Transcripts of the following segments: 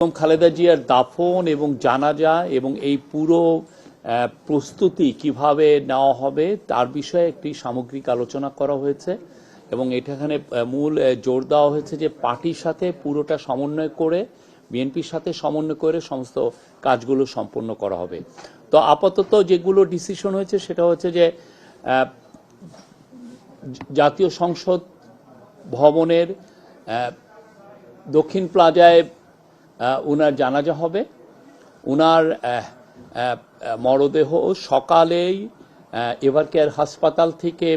খালেদা জিয়ার দাফন এবং জানাজা এবং এই পুরো প্রস্তুতি কিভাবে নেওয়া হবে তার বিষয়ে একটি সামগ্রিক আলোচনা করা হয়েছে এবং এখানে মূল জোর দেওয়া হয়েছে যে পার্টির সাথে পুরোটা সমন্বয় করে বিএনপির সাথে সমন্বয় করে সমস্ত কাজগুলো সম্পন্ন করা হবে। তো আপাতত যেগুলো ডিসিশন হয়েছে সেটা হচ্ছে যে জাতীয় সংসদ ভবনের দক্ষিণ প্লাজায় উনার জানাজা হবে। উনার মরদেহ সকালেই এভারকেয়ার হাসপাতাল থেকে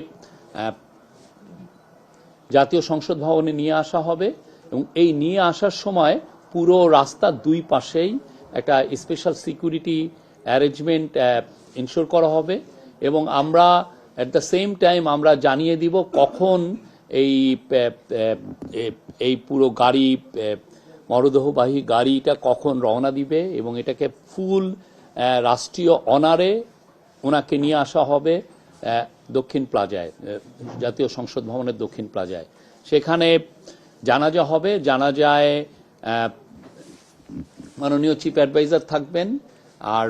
জাতীয় সংসদ ভবনে নিয়ে আসা হবে এবং এই নিয়ে আসার সময় পুরো রাস্তার দুই পাশেই একটা স্পেশাল সিকিউরিটি অ্যারেঞ্জমেন্ট ইনশোর করা হবে এবং আমরা অ্যাট দ্য সেম টাইম আমরা জানিয়ে দিব কখন এই পুরো গাড়ি মরদেহবাহী গাড়িটা কখন রওনা দিবে এবং এটাকে ফুল রাষ্ট্রীয় অনারে ওনাকে নিয়ে আসা হবে দক্ষিণ প্লাজায়, জাতীয় সংসদ ভবনের দক্ষিণ প্লাজায়। সেখানে জানাজা হবে। জানাজায় মাননীয় চিফ অ্যাডভাইজার থাকবেন আর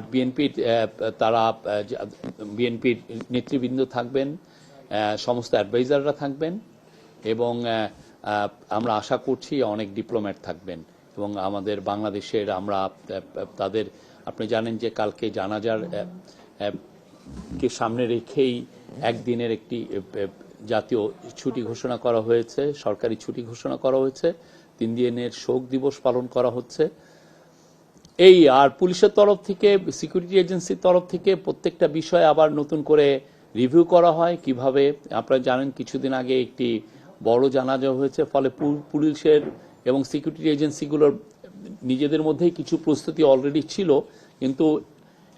বিএনপির নেতৃবৃন্দ থাকবেন, সমস্ত অ্যাডভাইজাররা থাকবেন এবং আমরা আশা করছি অনেক ডিপ্লোম্যাট থাকবেন এবং আমাদের বাংলাদেশের আমরা তাদের আপনি জানেন যে কালকে জানাজার কে সামনে রেখেই একদিনের একটি জাতীয় ছুটি ঘোষণা করা হয়েছে, সরকারি ছুটি ঘোষণা করা হয়েছে, 3 দিনের শোক দিবস পালন করা হচ্ছে। এই আর পুলিশের তরফ থেকে, সিকিউরিটি এজেন্সির তরফ থেকে প্রত্যেকটা বিষয় আবার নতুন করে রিভিউ করা হয় কিভাবে। আপনারা জানেন কিছুদিন আগে একটি বড় জানাজা হয়েছে, ফলে পুলিশের এবং সিকিউরিটি এজেন্সিগুলোর নিজেদের মধ্যেই কিছু প্রস্তুতি অলরেডি ছিল, কিন্তু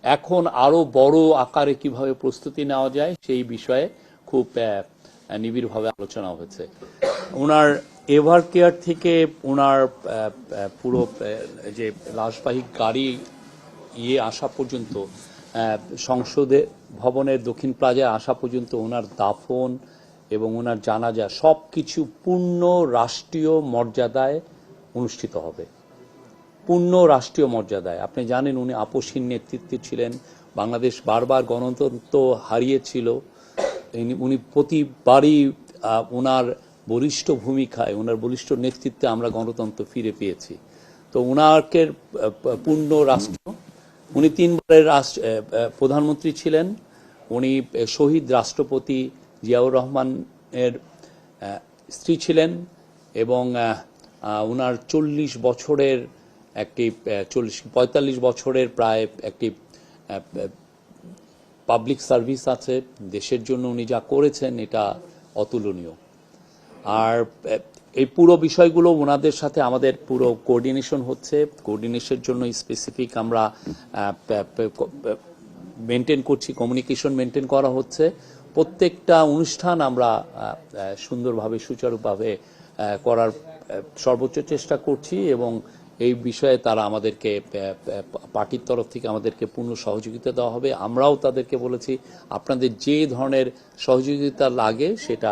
এখন আরো বড় আকারে কিভাবে প্রস্তুতি নেওয়া যায় সেই বিষয়ে খুব নিবিড়ভাবে আলোচনা হয়েছে। ওনার এভারকেয়ার থেকে ওনার পুরো যে লাশবাহী গাড়ি আসা পর্যন্ত, সংসদে ভবনের দক্ষিণ প্লাজায় আসা পর্যন্ত ওনার দাফন এবং ওনার জানাজা সবকিছু পূর্ণ রাষ্ট্রীয় মর্যাদায় অনুষ্ঠিত হবে, পূর্ণ রাষ্ট্রীয় মর্যাদায়। আপনি জানেন উনি আপসহীন নেতৃত্বে ছিলেন, বাংলাদেশ বারবার গণতন্ত্র হারিয়েছিল, উনি প্রতিবারই ওনার বলিষ্ঠ ভূমিকায়, ওনার বলিষ্ঠ নেতৃত্বে আমরা গণতন্ত্র ফিরে পেয়েছি। তো ওনাকে পূর্ণ রাষ্ট্র, উনি 3 বারের প্রধানমন্ত্রী ছিলেন, উনি শহীদ রাষ্ট্রপতি জিয়াউর রহমানের স্ত্রী ছিলেন এবং ওনার 40 বছরের একটি 45 বছরের প্রায় একটি পাবলিক সার্ভিস আছে। দেশের জন্য উনি যা করেছেন এটা অতুলনীয়। আর এই পুরো বিষয়গুলো ওনাদের সাথে আমাদের পুরো কোঅর্ডিনেশন হচ্ছে। কোঅর্ডিনেশনের জন্য স্পেসিফিক আমরা মেনটেন করছি, কমিউনিকেশন মেনটেন করা হচ্ছে। প্রত্যেকটা অনুষ্ঠান আমরা সুন্দরভাবে সুচারুভাবে করার সর্বোচ্চ চেষ্টা করছি এবং এই বিষয়ে তারা আমাদেরকে পার্টির তরফ থেকে আমাদেরকে পূর্ণ সহযোগিতা দেওয়া হবে। আমরাও তাদেরকে বলেছি আপনাদের যে ধরনের সহযোগিতা লাগে সেটা